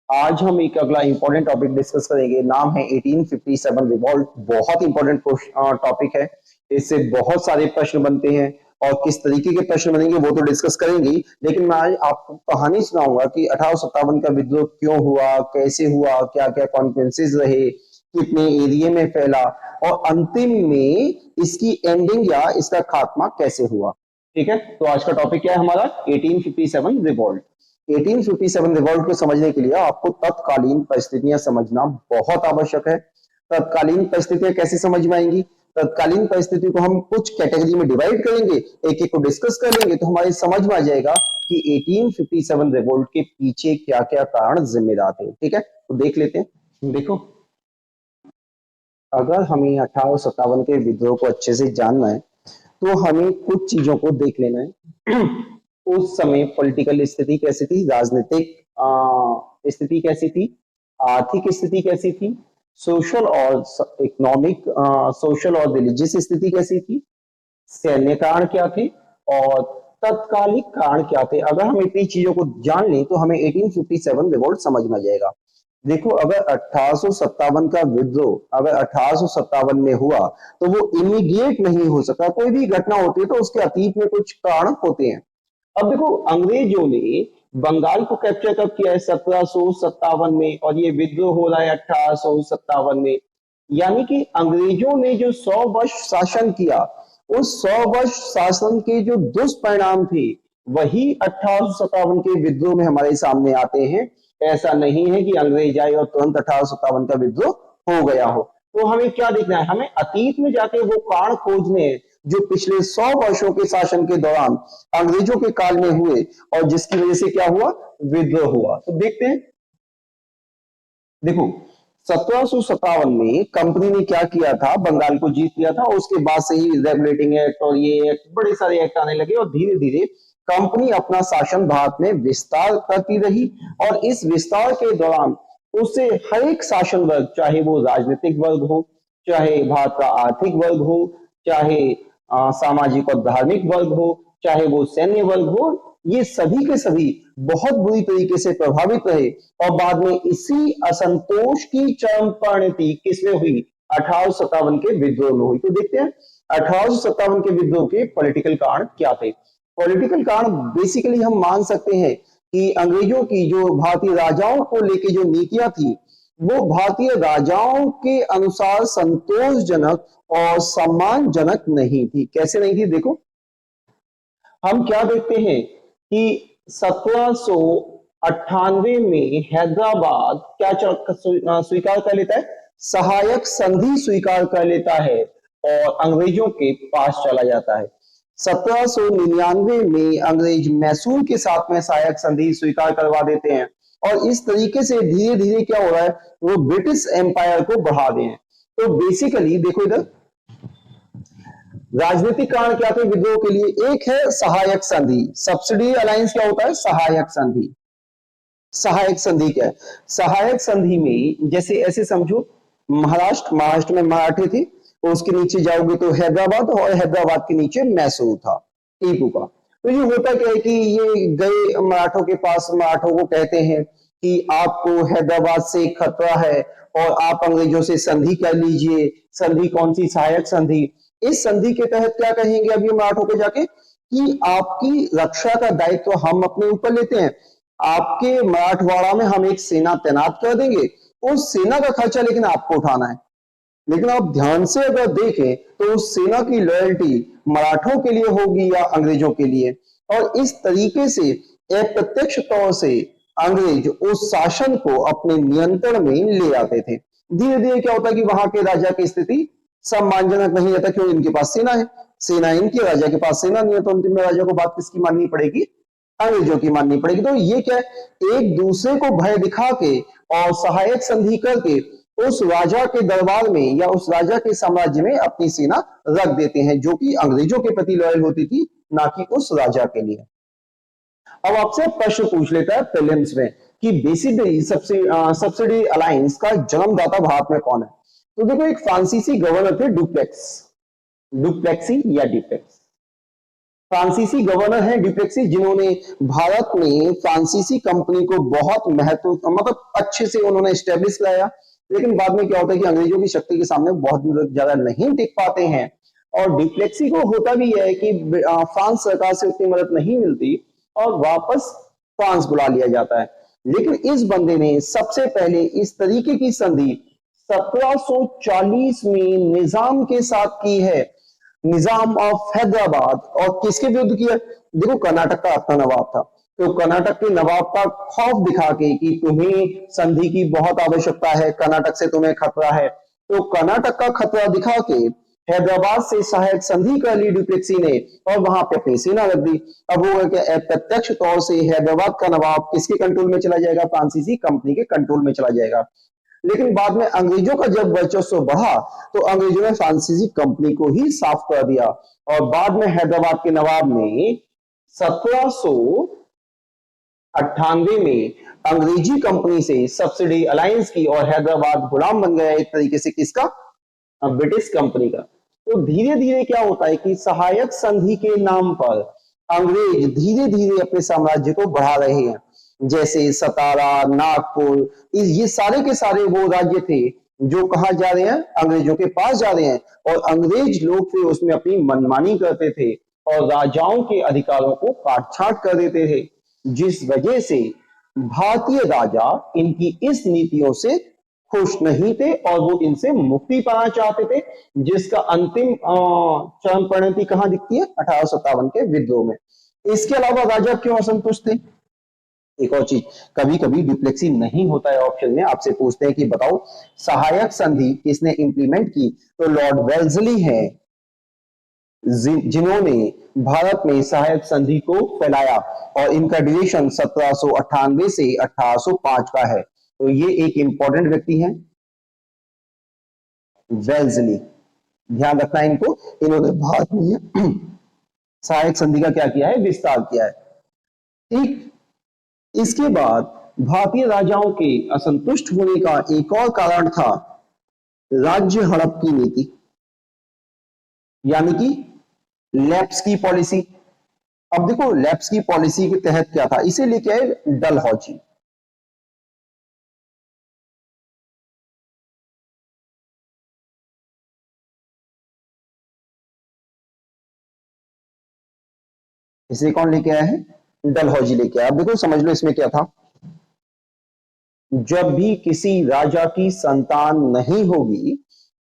आज हम एक अगला इंपॉर्टेंट टॉपिक डिस्कस करेंगे। नाम है 1857 रिवॉल्ट। बहुत इंपॉर्टेंट टॉपिक है। इससे बहुत सारे प्रश्न बनते हैं और किस तरीके के प्रश्न बनेंगे वो तो डिस्कस करेंगे, लेकिन मैं आज आपको कहानी सुनाऊंगा कि 1857 का विद्रोह क्यों हुआ, कैसे हुआ, क्या क्या कॉन्सिक्वेंसेस रहे, कितने एरिया में फैला और अंतिम में इसकी एंडिंग या इसका खात्मा कैसे हुआ। ठीक है, तो आज का टॉपिक क्या है हमारा? 1857 रिवॉल्ट। 1857 रिवॉल्ट को समझने के लिए आपको तत्कालीन परिस्थितियां समझना बहुत आवश्यक है। तत्कालीन परिस्थितियां कैसे समझ में आएंगी? तत्कालीन परिस्थिति को हम कुछ कैटेगरी में डिवाइड करेंगे, एक एक को डिस्कस कर लेंगे, तो हमारी समझ में आ जाएगा कि 1857 रिवॉल्ट के पीछे क्या क्या कारण जिम्मेदार थे। ठीक है, तो देख लेते हैं। देखो, अगर हमें 1857 के विद्रोह को अच्छे से जानना है तो हमें कुछ चीजों को देख लेना है। उस समय पॉलिटिकल स्थिति कैसी थी, राजनीतिक स्थिति कैसी थी, आर्थिक स्थिति कैसी थी, सोशल और इकोनॉमिक, सोशल और रिलीजियस स्थिति कैसी थी, सैन्य कारण क्या थे और तत्कालिक कारण क्या थे। अगर हम इतनी चीजों को जान लें तो हमें 1857 रिवॉल्ट समझ में आ जाएगा। देखो, अगर 1857 का विद्रोह अगर 1857 में हुआ तो वो इमीडिएट नहीं हो सकता। कोई भी घटना होती है तो उसके अतीत में कुछ कारण होते हैं। अब देखो, अंग्रेजों ने बंगाल को कैप्चर कब किया है? 1757 में, और ये विद्रोह हो रहा है 1857 में। यानी कि अंग्रेजों ने जो 100 वर्ष शासन किया, उस 100 वर्ष शासन के जो दुष्परिणाम थे वही 1857 के विद्रोह में हमारे सामने आते हैं। ऐसा नहीं है कि अंग्रेज आए और तुरंत 1857 का विद्रोह हो गया हो। तो हमें क्या देखना है? हमें अतीत में जाके वो कारण खोजने हैं जो पिछले 100 वर्षों के शासन के दौरान अंग्रेजों के काल में हुए और जिसकी वजह से क्या हुआ? विद्रोह हुआ। तो देखते हैं। देखो, 1757 में कंपनी ने क्या किया था? बंगाल को जीत लिया था। उसके बाद से ही रेगुलेटिंग एक्ट और ये एक्ट, बड़े सारे एक्ट आने लगे और धीरे धीरे कंपनी अपना शासन भारत में विस्तार करती रही। और इस विस्तार के दौरान उससे हर एक शासन वर्ग, चाहे वो राजनीतिक वर्ग हो, चाहे भारत का आर्थिक वर्ग हो, चाहे सामाजिक और धार्मिक वर्ग हो, चाहे वो सैन्य वर्ग हो, ये सभी के सभी बहुत बुरी तरीके से प्रभावित रहे। और बाद में इसी असंतोष की चरम परिणति किसमें हुई? 1857 के विद्रोह में हुई। तो देखते हैं 1857 के विद्रोह के पॉलिटिकल कारण क्या थे। पॉलिटिकल कारण बेसिकली हम मान सकते हैं कि अंग्रेजों की जो भारतीय राजाओं को लेके जो नीतियां थी वो भारतीय राजाओं के अनुसार संतोषजनक और सम्मानजनक नहीं थी। कैसे नहीं थी? देखो, हम क्या देखते हैं कि 1798 में हैदराबाद क्या स्वीकार कर लेता है? सहायक संधि स्वीकार कर लेता है और अंग्रेजों के पास चला जाता है। 1799 में अंग्रेज मैसूर के साथ में सहायक संधि स्वीकार करवा देते हैं और इस तरीके से धीरे धीरे क्या हो रहा है? वो ब्रिटिश एम्पायर को बढ़ा रहे हैं। तो बेसिकली देखो, इधर राजनीतिक कारण क्या थे विद्रोह के लिए? एक है सहायक संधि। सब्सिडी अलायंस क्या होता है? सहायक संधि। सहायक संधि क्या है? सहायक संधि में जैसे ऐसे समझो, महाराष्ट्र में मराठे थे, उसके नीचे जाओगे तो हैदराबाद, और हैदराबाद के नीचे मैसूर था, टीपू का। तो ये होता क्या है कि ये गए मराठों के पास, मराठों को कहते हैं कि आपको हैदराबाद से खतरा है और आप अंग्रेजों से संधि कर लीजिए। संधि कौन सी? सहायक संधि। इस संधि के तहत क्या कहेंगे अब ये मराठों को जाके कि आपकी रक्षा का दायित्व हम अपने ऊपर लेते हैं। आपके मराठवाड़ा में हम एक सेना तैनात कर देंगे, उस सेना का खर्चा लेकिन आपको उठाना है। लेकिन आप ध्यान से अगर देखें तो उस सेना की लॉयल्टी मराठों के लिए होगी या अंग्रेजों के लिए? और इस तरीके से अप्रत्यक्ष तौर से अंग्रेज उस शासन को अपने नियंत्रण में ले आते थे। धीरे धीरे क्या होता है कि वहां के राजा की स्थिति सम्मानजनक नहीं रहता। क्यों? इनके पास सेना है, सेना इनकी, राजा के पास सेना नहीं है, तो अंतिम में राजा को बात किसकी माननी पड़ेगी? अंग्रेजों की माननी पड़ेगी। तो ये क्या है? एक दूसरे को भय दिखा के और सहायक संधि करके उस राजा के दरबार में या उस राजा के साम्राज्य में अपनी सेना रख देते हैं, जो कि अंग्रेजों के प्रति लॉयल होती थी, ना कि उस राजा के लिए। अब आपसे प्रश्न पूछ लेता है प्रीलिम्स में कि बेसिकली सब्सिडी अलायंस का जन्मदाता भारत में कौन है? तो देखो, एक फ्रांसीसी गवर्नर थे, डुप्लेक्स, डुप्लेक्सी या डिप्लेक्स। फ्रांसीसी गवर्नर हैं ड्यूप्लेक्सी, जिन्होंने भारत में फ्रांसीसी कंपनी को बहुत महत्व, मतलब अच्छे से उन्होंने स्टेब्लिश लाया। लेकिन बाद में क्या होता है कि अंग्रेजों की शक्ति के सामने बहुत ज्यादा नहीं टिक पाते हैं, और ड्यूप्लेक्सी को होता भी है कि फ्रांस सरकार से उतनी मदद नहीं मिलती और वापस फ्रांस बुला लिया जाता है। लेकिन इस बंदे ने सबसे पहले इस तरीके की संधि 1740 में निजाम के साथ की है, निजाम ऑफ हैदराबाद। और किसके विरुद्ध किया? देखो, कर्नाटक का अपना नवाब था, तो कर्नाटक के नवाब का खौफ दिखा के कि तुम्हें संधि की बहुत आवश्यकता है, कर्नाटक से तुम्हें खतरा है, तो कर्नाटक का खतरा दिखा के हैदराबाद से सहायक संधि कर ली ड्यूप्लेक्सी ने, और वहां पे अपनी सेना रख दी। अब वो प्रत्यक्ष तौर से हैदराबाद का नवाब किसके कंट्रोल में चला जाएगा? फ्रांसीसी कंपनी के कंट्रोल में चला जाएगा। लेकिन बाद में अंग्रेजों का जब वर्चस्व बढ़ा तो अंग्रेजों ने फ्रांसीसी कंपनी को ही साफ कर दिया, और बाद में हैदराबाद के नवाब ने 1798 में अंग्रेजी कंपनी से सब्सिडी अलायंस की, और हैदराबाद गुलाम बन गया एक तरीके से किसका? ब्रिटिश कंपनी का। तो धीरे धीरे क्या होता है कि सहायक संधि के नाम पर अंग्रेज धीरे धीरे अपने साम्राज्य को बढ़ा रहे हैं। जैसे सतारा, नागपुर, ये सारे के सारे वो राज्य थे जो कहा जा रहे हैं? अंग्रेजों के पास जा रहे हैं, और अंग्रेज लोग फिर उसमें अपनी मनमानी करते थे और राजाओं के अधिकारों को काट छांट कर देते थे, जिस वजह से भारतीय राजा इनकी इस नीतियों से खुश नहीं थे और वो इनसे मुक्ति पाना चाहते थे, जिसका अंतिम चरम परिणति कहां दिखती है? 1857 के विद्रोह में। इसके अलावा राजा क्यों असंतुष्ट थे? एक और चीज, कभी कभी ड्यूप्लेक्सी नहीं होता है ऑप्शन में, आपसे पूछते हैं कि बताओ सहायक संधि किसने इंप्लीमेंट की? तो लॉर्ड वेल्जली हैं, जिन्होंने भारत में सहायक संधि को फैलाया, और इनका ड्यूरेशन 1798 से 1805 का है। तो ये एक इंपॉर्टेंट व्यक्ति हैं, वेल्जली, ध्यान रखना है इनको। इन्होंने भारत में सहायक संधि का क्या किया है? विस्तार किया है। ठीक, इसके बाद भारतीय राजाओं के असंतुष्ट होने का एक और कारण था राज्य हड़प की नीति, यानी कि लैप्स की पॉलिसी। अब देखो, लैप्स की पॉलिसी के तहत क्या था? इसे लेके आए डलहौजी। इसे कौन लेके आया है? डलहौजी लेके आया। अब देखो, समझ लो इसमें क्या था। जब भी किसी राजा की संतान नहीं होगी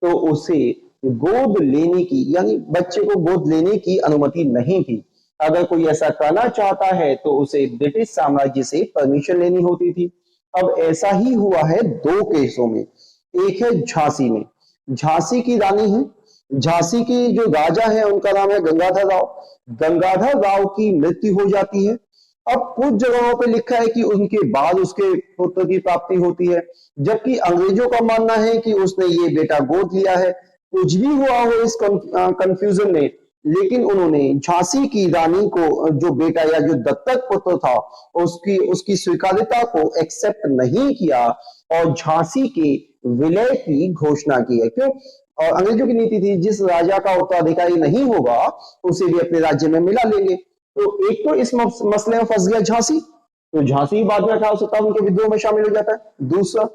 तो उसे गोद लेने की, यानी बच्चे को गोद लेने की अनुमति नहीं थी। अगर कोई ऐसा करना चाहता है तो उसे ब्रिटिश साम्राज्य से परमिशन लेनी होती थी। अब ऐसा ही हुआ है दो केसों में। एक है झांसी में, झांसी की रानी है, झांसी के जो राजा है उनका नाम है गंगाधर राव। गंगाधर राव की मृत्यु हो जाती है। अब कुछ जगहों पे लिखा है कि उनके बाद उसके पुत्र की प्राप्ति होती है, जबकि अंग्रेजों का मानना है कि उसने ये बेटा गोद लिया है। कुछ भी हुआ हो इस कंफ्यूजन में, लेकिन उन्होंने झांसी की रानी को जो बेटा या जो दत्तक पुत्र था उसकी स्वीकार्यता को एक्सेप्ट नहीं किया और झांसी के विलय की घोषणा की है। क्यों? और अंग्रेजों की नीति थी जिस राजा का उत्तराधिकारी नहीं होगा उसे भी अपने राज्य में मिला लेंगे। तो एक तो इस मसले में फंस गया झांसी, तो झांसी बाद में 1857 के विद्रोह में शामिल हो जाता है। दूसरा,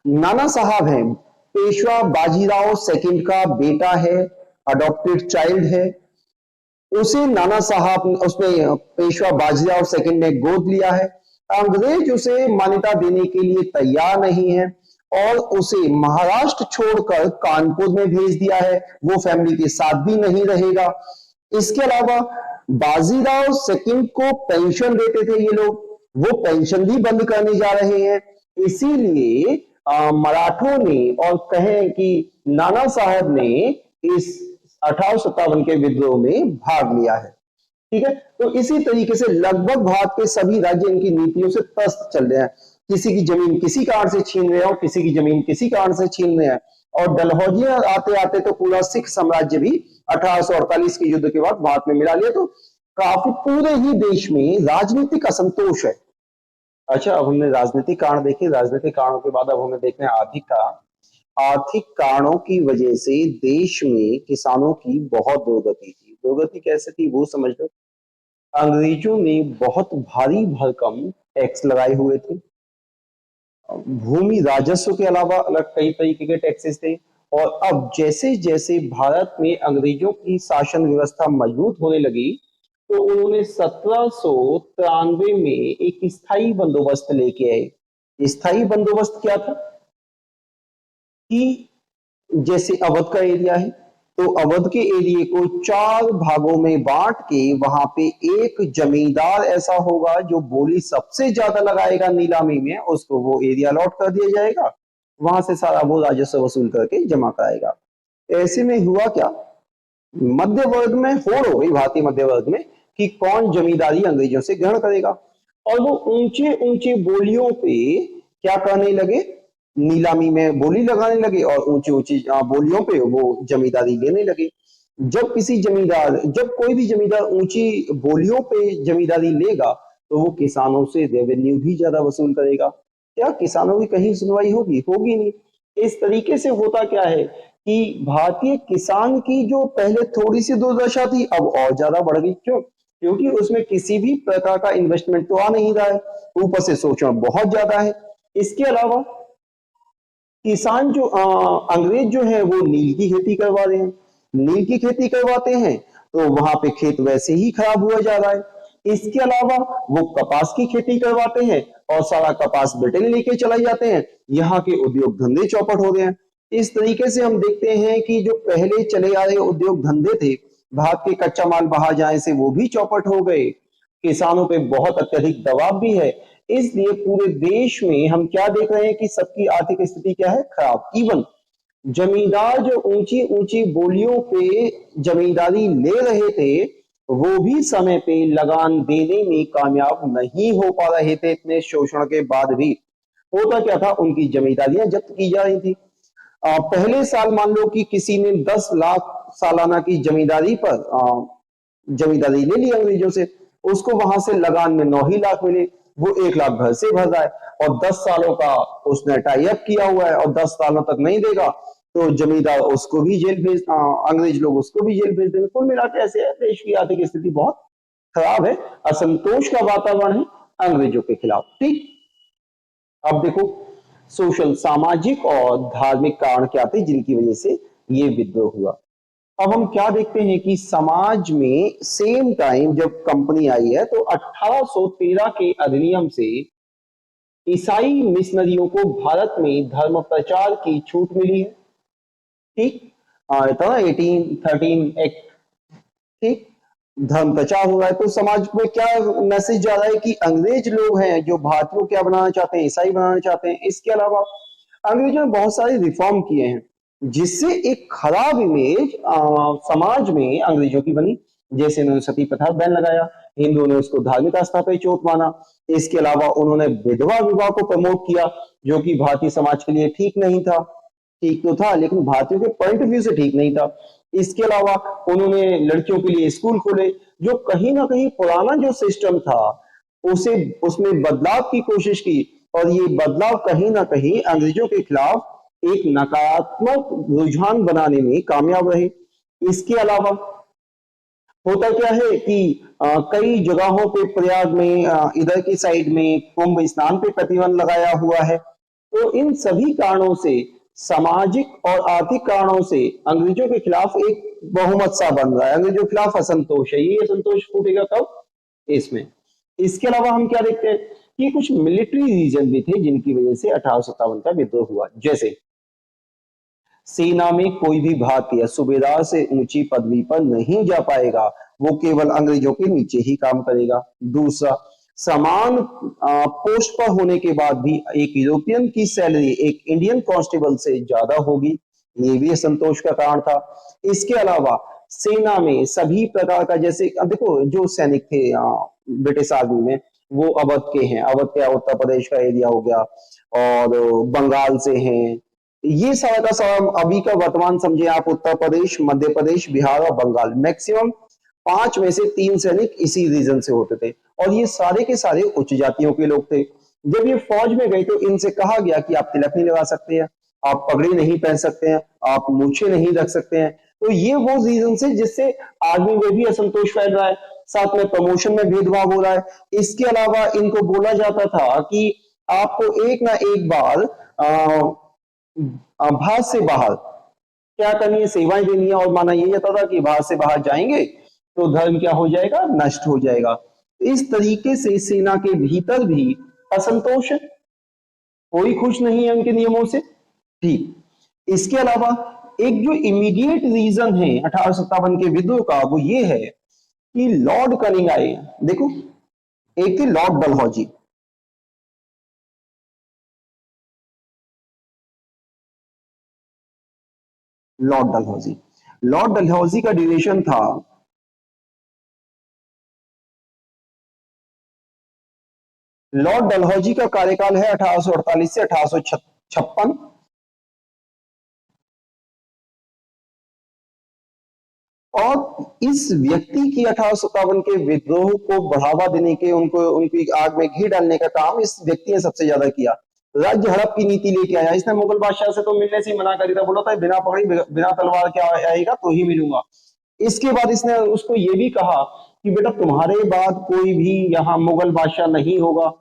नाना साहब है, पेशवा बाजीराव सेकंड का बेटा है, अडॉप्टेड चाइल्ड है, उसे नाना साहब उसने पेशवा बाजीराव सेकंड ने गोद लिया है। अंग्रेज उसे मान्यता देने के लिए तैयार नहीं है और उसे महाराष्ट्र छोड़कर कानपुर में भेज दिया है, वो फैमिली के साथ भी नहीं रहेगा। इसके अलावा बाजीराव सेकंड को पेंशन देते थे ये लोग, वो पेंशन भी बंद करने जा रहे हैं। इसीलिए मराठों ने और कहें कि नाना साहब ने इस 1857 के विद्रोह में भाग लिया है। ठीक है, तो इसी तरीके से लगभग भारत के सभी राज्य इनकी नीतियों से त्रस्त चल रहे हैं। किसी की जमीन किसी कारण से छीन रहे हो, किसी की जमीन किसी कारण से छीन रहे हैं। और डलहौजी आते आते तो पूरा सिख साम्राज्य भी 1848 के युद्ध के बाद भारत में मिला लिया। तो काफी पूरे ही देश में राजनीतिक असंतोष है। अच्छा, अब हमने राजनीतिक कारण देखे, राजनीतिक कारणों के बाद अब हमें देखना है आर्थिक कारण। आर्थिक कारणों की वजह से देश में किसानों की बहुत दुर्गति थी, दुर्गति कैसे थी वो समझ लो। अंग्रेजों ने बहुत भारी भरकम टैक्स लगाए हुए थे। भूमि राजस्व के अलावा अलग कई तरीके के टैक्सेस थे। और अब जैसे जैसे भारत में अंग्रेजों की शासन व्यवस्था मजबूत होने लगी, तो उन्होंने 1793 में एक स्थायी बंदोबस्त लेके आए। स्थायी बंदोबस्त क्या था कि जैसे अवध का एरिया है, तो अवध के एरिया को 4 भागों में बांट के वहां पे एक जमींदार ऐसा होगा जो बोली सबसे ज्यादा लगाएगा नीलामी में, उसको वो एरिया अलॉट कर दिया जाएगा, वहां से सारा वो राजस्व वसूल करके जमा कराएगा। ऐसे में हुआ क्या, मध्य वर्ग में होड़ हो गई, भारतीय मध्य वर्ग में, कि कौन जमींदारी अंग्रेजों से ग्रहण करेगा। और वो ऊंचे ऊंचे बोलियों पे क्या करने लगे, नीलामी में बोली लगाने लगे और ऊंची ऊंची बोलियों पे वो जमींदारी लेने लगे। जब कोई भी जमींदार ऊंची बोलियों पे जमींदारी लेगा, तो वो किसानों से रेवेन्यू भी ज्यादा वसूल करेगा। क्या किसानों की कहीं सुनवाई होगी? होगी नहीं। इस तरीके से होता क्या है कि भारतीय किसान की जो पहले थोड़ी सी दुर्दशा थी, अब और ज्यादा बढ़ गई। क्यों? क्योंकि उसमें किसी भी प्रकार का इन्वेस्टमेंट तो आ नहीं रहा है, ऊपर से शोषण बहुत ज्यादा है। इसके अलावा किसान जो अंग्रेज जो है वो नील की खेती करवा रहे हैं। नील की खेती करवाते हैं तो वहां पे खेत वैसे ही खराब हुआ जा रहा है। इसके अलावा वो कपास की खेती करवाते हैं और सारा कपास ब्रिटेन लेके चले जाते हैं, यहाँ के उद्योग धंधे चौपट हो गए हैं। इस तरीके से हम देखते हैं कि जो पहले चले आ रहे उद्योग धंधे थे, भारत के कच्चा माल बाहर जाने से वो भी चौपट हो गए। किसानों पे बहुत अत्यधिक दबाव भी है। इसलिए पूरे देश में हम क्या देख रहे हैं कि सबकी आर्थिक स्थिति क्या है, खराब। इवन जमींदार जो ऊंची ऊंची बोलियों पे जमींदारी ले रहे थे, वो भी समय पे लगान देने में कामयाब नहीं हो पा रहे थे। इतने शोषण के बाद भी होता क्या था, उनकी जमींदारियां जब्त की जा रही थी। पहले साल मान लो कि किसी ने 10 लाख सालाना की जमींदारी पर जमींदारी ले ली अंग्रेजों से, उसको वहां से लगान में 9 ही लाख मिले, वो 1 लाख घर से भर रहा है और 10 सालों का उसने टाई अप किया हुआ है, और 10 सालों तक नहीं देगा तो जमींदार उसको भी जेल भेज अंग्रेज लोग उसको भी जेल भेज देंगे। कुल मिला के ऐसे है, देश की आर्थिक स्थिति बहुत खराब है, असंतोष का वातावरण है अंग्रेजों के खिलाफ। ठीक, अब देखो सोशल, सामाजिक और धार्मिक कारण क्या थे जिनकी वजह से ये विद्रोह हुआ। अब हम क्या देखते हैं कि समाज में सेम टाइम जब कंपनी आई है, तो 1813 के अधिनियम से ईसाई मिशनरियों को भारत में धर्म प्रचार की छूट मिली है। ठीक, तो 1813 एक्ट। ठीक, धर्म प्रचार हो रहा है, तो समाज में क्या मैसेज जा रहा है कि अंग्रेज लोग हैं जो भारतीयों क्या बनाना चाहते हैं, ईसाई बनाना चाहते हैं। इसके अलावा अंग्रेजों ने बहुत सारे रिफॉर्म किए हैं, जिससे एक खराब इमेज समाज में अंग्रेजों की बनी। जैसे उन्होंने सती प्रथा बैन लगाया, हिंदुओं ने उसको धार्मिक आस्था पर चोट माना। इसके अलावा उन्होंने विधवा विवाह को प्रमोट किया, जो कि भारतीय समाज के लिए ठीक नहीं था। ठीक तो था, लेकिन भारतीयों के पॉइंट ऑफ व्यू से ठीक नहीं था। इसके अलावा उन्होंने लड़कियों के लिए स्कूल खोले, जो कहीं ना कहीं पुराना जो सिस्टम था उसे उसमें बदलाव की कोशिश की, और ये बदलाव कहीं ना कहीं अंग्रेजों के खिलाफ एक नकारात्मक रुझान बनाने में कामयाब रहे। इसके अलावा होता क्या है कि कई जगहों पे प्रयाग में इधर की साइड में कुंभ स्नान पे प्रतिबंध लगाया हुआ है। तो इन सभी कारणों से, सामाजिक और आर्थिक कारणों से अंग्रेजों के खिलाफ एक बहुमत सा बन रहा है, अंग्रेजों के खिलाफ असंतोष है। ये असंतोष फूटेगा कब? इसमें। इसके अलावा हम क्या देखते हैं कि कुछ मिलिट्री रीजन भी थे जिनकी वजह से 1857 का विद्रोह हुआ। जैसे सेना में कोई भी भारतीय सूबेदार से ऊंची पदवी पर नहीं जा पाएगा, वो केवल अंग्रेजों के नीचे ही काम करेगा। दूसरा, समान पोस्ट पर होने के बाद भी एक यूरोपियन की सैलरी एक इंडियन कांस्टेबल से ज्यादा होगी, ये भी असंतोष का कारण था। इसके अलावा सेना में सभी प्रकार का, जैसे देखो जो सैनिक थे ब्रिटिश आर्मी में, वो अवध के हैं, अवध क्या उत्तर प्रदेश का एरिया हो गया, और बंगाल से हैं। ये सारा का सारा अभी का वर्तमान समझे आप, उत्तर प्रदेश, मध्य प्रदेश, बिहार और बंगाल, मैक्सिमम 5 में से 3 सैनिक इसी रीजन से होते थे, और ये सारे के सारे उच्च जातियों के लोग थे। जब ये फौज में गए तो इनसे कहा गया कि आप तिलक नहीं लगा सकते हैं, आप पगड़ी नहीं पहन सकते हैं, आप मूछें नहीं रख सकते हैं। तो ये वो रीजन है जिससे आर्मी में भी असंतोष फैल रहा है, साथ में प्रमोशन में भेदभाव हो रहा है। इसके अलावा इनको बोला जाता था कि आपको एक ना एक बार भारत से बाहर क्या करनी है, सेवाएं देनी है, और माना यह जाता था कि भारत से बाहर जाएंगे तो धर्म क्या हो जाएगा, नष्ट हो जाएगा। इस तरीके से सेना के भीतर भी असंतोष है, कोई खुश नहीं है उनके नियमों से। ठीक, इसके अलावा एक जो इमीडिएट रीजन है 1857 के विद्रोह का, वो ये है कि लॉर्ड कनिंग आए। देखो, एक थे लॉर्ड डलहौजी, लॉर्ड डलहौजी का ड्यूरेशन था लॉर्ड डलहौजी का कार्यकाल है 1848 से 1856। और इस व्यक्ति की 1857 के विद्रोह को बढ़ावा देने के, उनको उनकी आग में घी डालने का काम इस व्यक्ति ने सबसे ज्यादा किया। राज्य हड़प की नीति लेके आया। इसने मुगल बादशाह से तो मिलने से मना करी था, बोला था बिना पकड़ी बिना तलवार के आएगा तो ही मिलूंगा। इसके बाद इसने उसको ये भी कहा कि बेटा तुम्हारे बाद कोई भी यहाँ मुगल बादशाह नहीं होगा,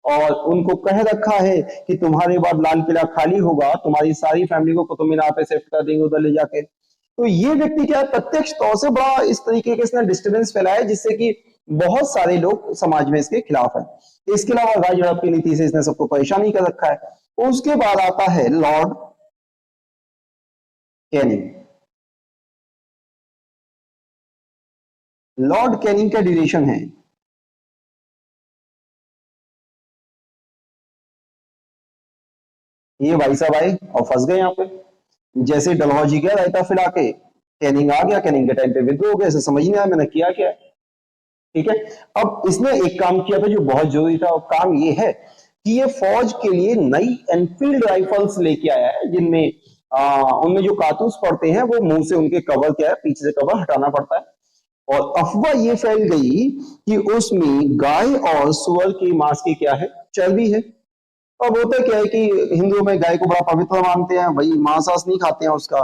और उनको कह रखा है कि तुम्हारे बाद लाल किला खाली होगा, तुम्हारी सारी फैमिली को कुतुब मीनार पे शिफ्ट कर देंगे उधर ले जाके। तो ये व्यक्ति क्या है, प्रत्यक्ष तौर से बड़ा इस तरीके के इसने डिस्टर्बेंस फैलाया जिससे कि बहुत सारे लोग समाज में इसके खिलाफ है। इसके अलावा राज्य हड़प की नीति से इसने सबको परेशानी कर रखा है। उसके बाद आता है लॉर्ड कैनिंग। लॉर्ड कैनिंग का ड्यूरेशन है ये, भाई साहब आए और फंस गए यहाँ पे। जैसे डलहौजी गया रायता फिरा के, कैनिंग आ गया, कैनिंग के टाइम पे विद्रोह हो गया, इसे समझ नहीं आया मैंने किया क्या है। ठीक है, अब इसने एक काम किया था जो बहुत जरूरी था, और काम ये है कि ये फौज के लिए नई एनफील्ड राइफल्स लेके आया है, जिनमें उनमें जो कारतूस पड़ते हैं वो मुंह से उनके कवर क्या है, पीछे से कवर हटाना पड़ता है। और अफवाह ये फैल गई कि उसमें गाय और सुअर की मांस की क्या है, चर्बी है। अब होता क्या है कि हिंदुओं में गाय को बड़ा पवित्र मानते हैं, भाई मांस वास नहीं खाते हैं उसका।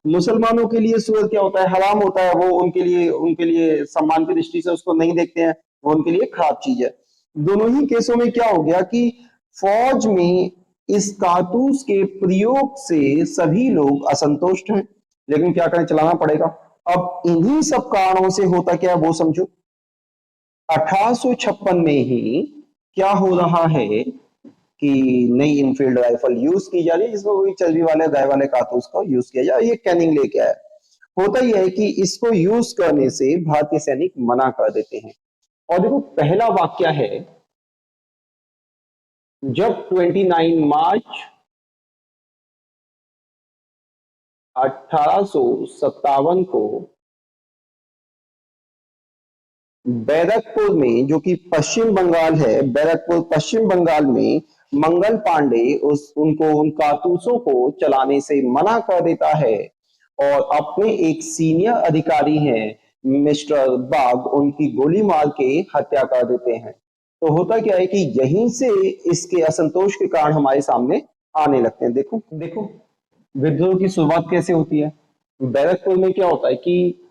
मुसलमानों के लिए सूअर क्या होता है, हराम होता है, वो उनके लिए सम्मान की दृष्टि से उसको नहीं देखते हैं, वो उनके लिए खराब चीज है। दोनों ही केसों में क्या हो गया कि फौज में इस कारतूस के प्रयोग से सभी लोग असंतुष्ट हैं, लेकिन क्या करें, चलाना पड़ेगा। अब इन्हीं सब कारणों से होता क्या है वो समझो। 1856 में ही क्या हो रहा है कि नई इनफील्ड राइफल यूज की जा रही है, जिसमें वही चर्बी वाले गाय वाले कारतूस को यूज किया जाए। ये कैनिंग लेके आया। होता यह है कि इसको यूज करने से भारतीय सैनिक मना कर देते हैं। और देखो पहला वाक्य है, जब 29 मार्च 1857 को बैरकपुर में, जो कि पश्चिम बंगाल है, बैरकपुर पश्चिम बंगाल में मंगल पांडे उनको उन कारतूसों को चलाने से मना कर देता है, और अपने एक सीनियर अधिकारी हैं मिस्टर बाग, उनकी गोली मार के हत्या कर देते हैं। तो होता क्या है कि यहीं से इसके असंतोष के कारण हमारे सामने आने लगते हैं। देखो देखो विद्रोह की शुरुआत कैसे होती है। बैरकपुर में क्या होता है कि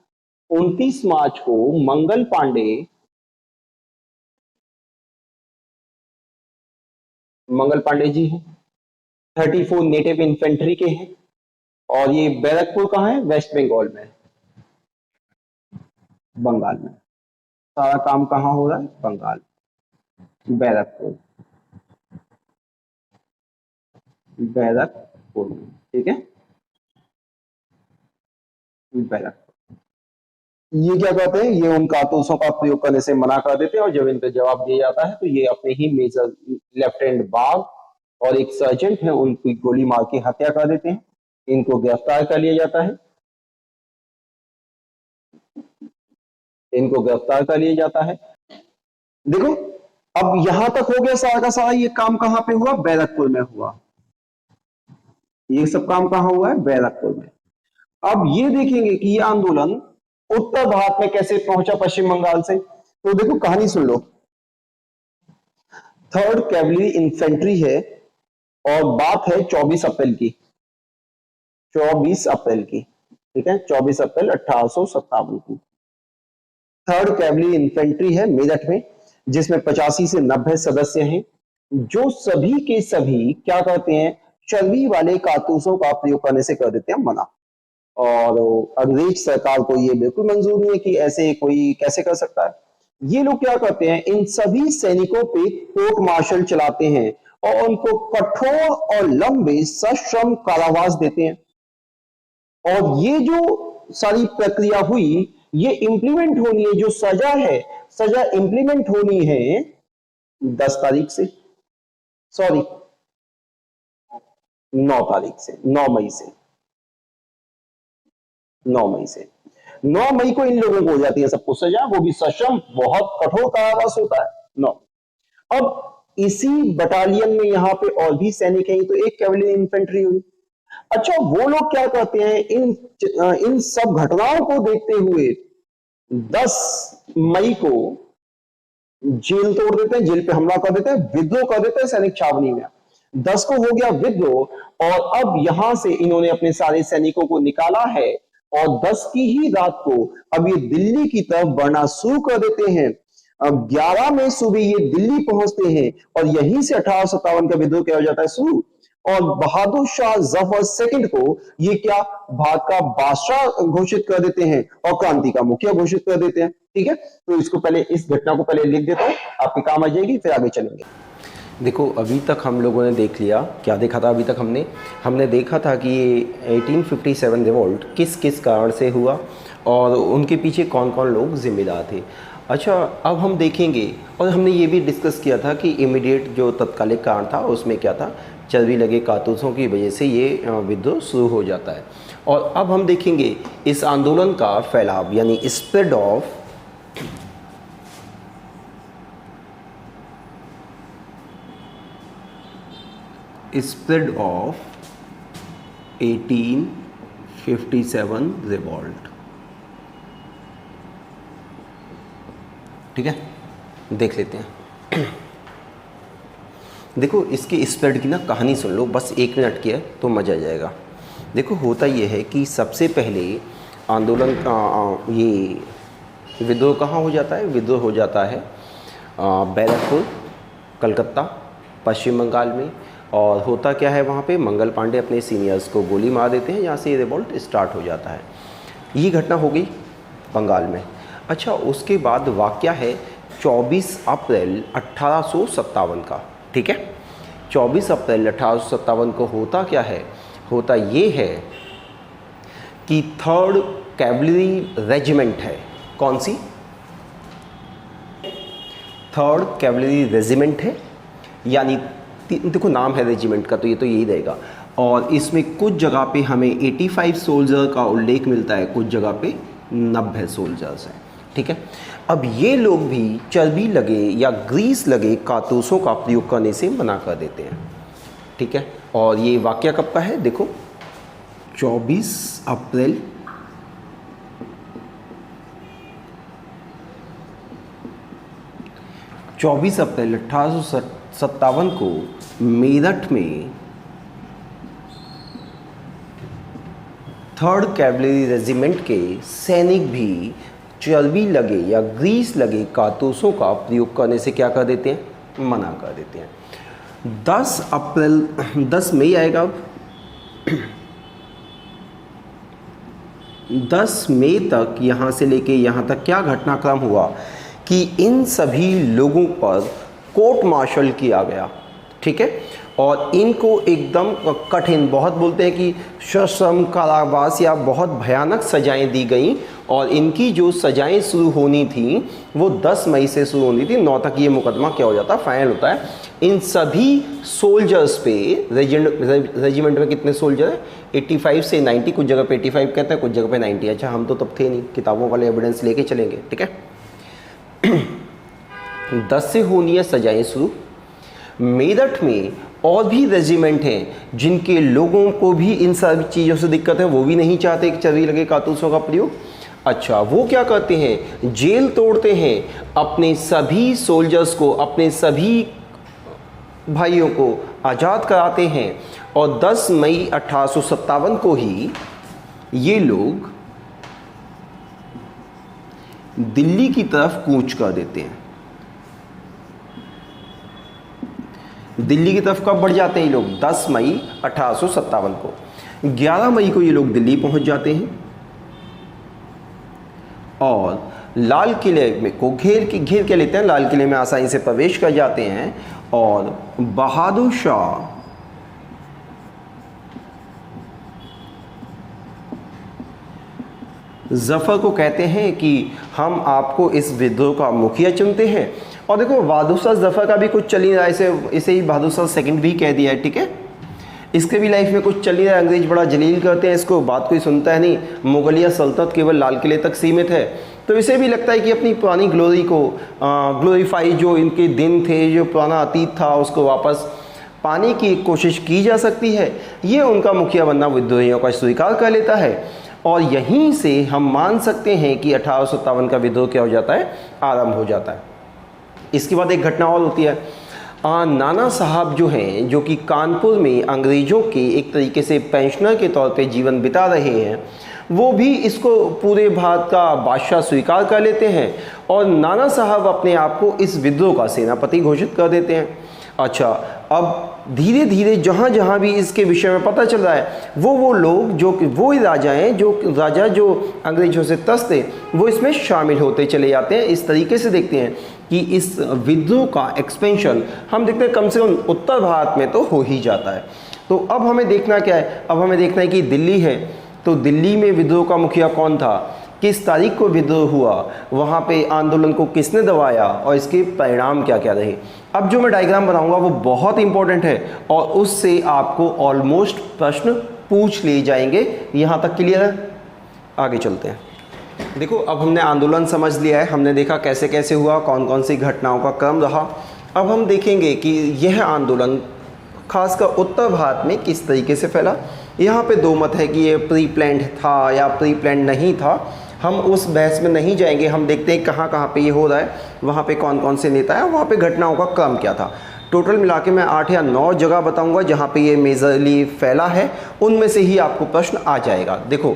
29 मार्च को मंगल पांडे जी हैं, 34 नेटिव इन्फेंट्री के हैं, और ये बैरकपुर कहाँ है, वेस्ट बंगाल में, बंगाल में। सारा काम कहाँ हो रहा है, बंगाल, बैरकपुर में। ठीक है, बैरकपुर। ये क्या कहते हैं, ये उन कारतूसों का प्रयोग करने से मना कर देते हैं, और जब इन पे जवाब दिया जाता है तो ये अपने ही मेजर लेफ्टिनेंट बाग और एक सर्जेंट है उनकी गोली मार के हत्या कर देते हैं। इनको गिरफ्तार कर लिया जाता है, देखो अब यहां तक हो गया सारा का सारा। ये काम कहां पे हुआ, बैरकपुर में हुआ। ये सब काम कहां हुआ है, बैरकपुर में। अब ये देखेंगे कि ये आंदोलन उत्तर भारत में कैसे पहुंचा पश्चिम बंगाल से। तो देखो कहानी सुन लो। 3rd कैवलरी इन्फेंट्री है, और बात है 24 अप्रैल की। ठीक है, 24 अप्रैल 1857 को। थर्ड कैवलरी इन्फेंट्री है मेरठ में, जिसमें 85 से 90 सदस्य हैं, जो सभी के सभी क्या करते हैं, चर्बी वाले कारतूसों का प्रयोग करने से कर देते हैं मना। और अंग्रेज सरकार को ये बिल्कुल मंजूर नहीं है कि ऐसे कोई कैसे कर सकता है। ये लोग क्या करते हैं, इन सभी सैनिकों पे कोर्ट मार्शल चलाते हैं और उनको कठोर और लंबे सश्रम कारावास देते हैं। और ये जो सारी प्रक्रिया हुई, ये इंप्लीमेंट होनी है, जो सजा है, सजा इंप्लीमेंट होनी है 10 तारीख से, सॉरी 9 तारीख से, 9 मई से, 9 मई से 9 मई को इन लोगों को हो जाती है सबको सजा, वो भी सश्रम, बहुत कठोर कारावास होता है 9। अब इसी बटालियन में यहां पे और भी सैनिक हैं, तो एक कैवलरी इन्फेंट्री हुई। अच्छा, वो लोग क्या करते हैं, इन सब घटनाओं को देखते हुए 10 मई को जेल तोड़ देते हैं, जेल पे हमला कर देते हैं, विद्रोह कर देते हैं सैनिक छावनी में। 10 को हो गया विद्रोह, और अब यहां से इन्होंने अपने सारे सैनिकों को निकाला है, और 10 की ही रात को अब ये दिल्ली की तरफ बढ़ना शुरू कर देते हैं। अब 11 में सुबह ये दिल्ली पहुंचते हैं, और यहीं से 1857 का विद्रोह किया जाता है शुरू। और बहादुर शाह जफर सेकंड को ये क्या, भारत का बादशाह घोषित कर देते हैं और क्रांति का मुखिया घोषित कर देते हैं। ठीक है, तो इसको पहले, इस घटना को पहले लिख देता हूं, आपके काम आ जाएगी, फिर आगे चलेंगे। देखो, अभी तक हम लोगों ने देख लिया, क्या देखा था अभी तक हमने देखा था कि ये 1857 रिवोल्ट किस किस कारण से हुआ और उनके पीछे कौन कौन लोग जिम्मेदार थे। अच्छा, अब हम देखेंगे, और हमने ये भी डिस्कस किया था कि इमीडिएट जो तत्कालिक कारण था उसमें क्या था, चर्बी लगे कारतूसों की वजह से ये विद्रोह शुरू हो जाता है। और अब हम देखेंगे इस आंदोलन का फैलाव, यानी spread of spread of 1857 revolt. ठीक है, देख लेते हैं। देखो, इसके स्प्रेड की ना कहानी सुन लो, बस 1 मिनट की है तो मज़ा आ जाएगा। देखो, होता ये है कि सबसे पहले आंदोलन का ये विद्रोह कहाँ हो जाता है, विद्रोह हो जाता है बैरकपुर, कलकत्ता, पश्चिम बंगाल में। और होता क्या है वहाँ पे, मंगल पांडे अपने सीनियर्स को गोली मार देते हैं, यहाँ से ये रिवॉल्ट स्टार्ट हो जाता है। ये घटना हो गई बंगाल में। अच्छा, उसके बाद वाक़या है 24 अप्रैल 1857 का। ठीक है, 24 अप्रैल 1857 को होता क्या है, होता ये है कि 3rd कैवलरी रेजिमेंट है। कौन सी? 3rd कैवलरी रेजिमेंट है, यानी देखो नाम है रेजिमेंट का तो ये तो यही रहेगा। और इसमें कुछ जगह पे हमें 85 सोल्जर का उल्लेख मिलता है, कुछ जगह पे 90 सोल्जर्स हैं। ठीक है, अब ये लोग भी चर्बी लगे या ग्रीस लगे कारतूसों का प्रयोग करने से मना कर देते हैं। ठीक है, और ये वाकया कब का है, देखो 24 अप्रैल 1857 को मेरठ में 3rd कैवलरी रेजिमेंट के सैनिक भी चर्बी लगे या ग्रीस लगे कारतूसों का प्रयोग करने से क्या कर देते हैं, मना कर देते हैं। 10 मई आएगा। अब 10 मई तक यहाँ से लेके यहाँ तक क्या घटनाक्रम हुआ कि इन सभी लोगों पर कोर्ट मार्शल किया गया। ठीक है, और इनको एकदम कठिन, बहुत बोलते हैं कि सश्रम कारावास या बहुत भयानक सजाएं दी गई। और इनकी जो सजाएं शुरू होनी थी वो 10 मई से शुरू होनी थी। 9 तक ये मुकदमा क्या हो जाता है, फाइनल होता है। इन सभी सोल्जर्स पे, रेजिमेंट में कितने सोल्जर हैं, 85 से 90, कुछ जगह पे 85 कहते हैं, कुछ जगह पे 90। अच्छा, हम तो तब थे नहीं, किताबों वाले एविडेंस लेके चलेंगे। ठीक है, 10 से होनी है सजाएं शुरू। मेरठ में और भी रेजिमेंट हैं जिनके लोगों को भी इन सभी चीज़ों से दिक्कत है, वो भी नहीं चाहते कि चर्बी लगे कारतूसों का प्रयोग। अच्छा, वो क्या करते हैं, जेल तोड़ते हैं, अपने सभी सोल्जर्स को, अपने सभी भाइयों को आज़ाद कराते हैं। और 10 मई 1857 को ही ये लोग दिल्ली की तरफ कूच कर देते हैं। दिल्ली की तरफ कब बढ़ जाते हैं ये लोग? 10 मई 1857 को। 11 मई को ये लोग दिल्ली पहुंच जाते हैं और लाल किले में को घेर के लेते हैं। लाल किले में आसानी से प्रवेश कर जाते हैं और बहादुर शाह जफ़र को कहते हैं कि हम आपको इस विद्रोह का मुखिया चुनते हैं। और देखो बहादुर शाह जफ़र का भी कुछ चल ही रहा है, इसे ही बहादुर शाह सेकंड भी कह दिया है, ठीक है। इसके भी लाइफ में कुछ चल ही रहा है, अंग्रेज बड़ा जलील करते हैं इसको, बात कोई सुनता है नहीं। मुगलिया सल्तनत केवल लाल किले तक सीमित है, तो इसे भी लगता है कि अपनी पुरानी ग्लोरी को ग्लोरीफाई, जो इनके दिन थे, जो पुराना अतीत था, उसको वापस पाने की कोशिश की जा सकती है। ये उनका मुखिया बनना विद्रोहियों का स्वीकार कर लेता है और यहीं से हम मान सकते हैं कि 1857 का विद्रोह क्या हो जाता है, आरंभ हो जाता है। इसके बाद एक घटना और होती है। नाना साहब जो हैं, जो कि कानपुर में अंग्रेज़ों के एक तरीके से पेंशनर के तौर पे जीवन बिता रहे हैं, वो भी इसको पूरे भारत का बादशाह स्वीकार कर लेते हैं और नाना साहब अपने आप को इस विद्रोह का सेनापति घोषित कर देते हैं। अच्छा, अब धीरे धीरे जहाँ जहाँ भी इसके विषय में पता चल रहा है, वो लोग जो वो राजा हैं, जो अंग्रेजों से त्रस्त थे, वो इसमें शामिल होते चले जाते हैं। इस तरीके से देखते हैं कि इस विद्रोह का एक्सपेंशन हम देखते हैं कम से कम उत्तर भारत में तो हो ही जाता है। तो अब हमें देखना क्या है? अब हमें देखना है कि दिल्ली है, तो दिल्ली में विद्रोह का मुखिया कौन था, किस तारीख को विद्रोह हुआ, वहाँ पे आंदोलन को किसने दबाया और इसके परिणाम क्या क्या रहे। अब जो मैं डायग्राम बनाऊंगा वो बहुत इंपॉर्टेंट है और उससे आपको ऑलमोस्ट प्रश्न पूछ लिए जाएंगे। यहाँ तक क्लियर है? आगे चलते हैं। देखो, अब हमने आंदोलन समझ लिया है, हमने देखा कैसे कैसे हुआ, कौन कौन सी घटनाओं का क्रम रहा। अब हम देखेंगे कि यह आंदोलन खासकर उत्तर भारत में किस तरीके से फैला। यहाँ पे दो मत है कि ये प्री प्लान्ड था या प्री प्लान्ड नहीं था, हम उस बहस में नहीं जाएंगे। हम देखते हैं कहाँ कहाँ पे ये हो रहा है, वहाँ पे कौन कौन से नेता हैं, वहाँ पे घटनाओं का क्रम क्या था। टोटल मिला के मैं 8 या 9 जगह बताऊँगा जहाँ पे ये मेजरली फैला है, उनमें से ही आपको प्रश्न आ जाएगा। देखो,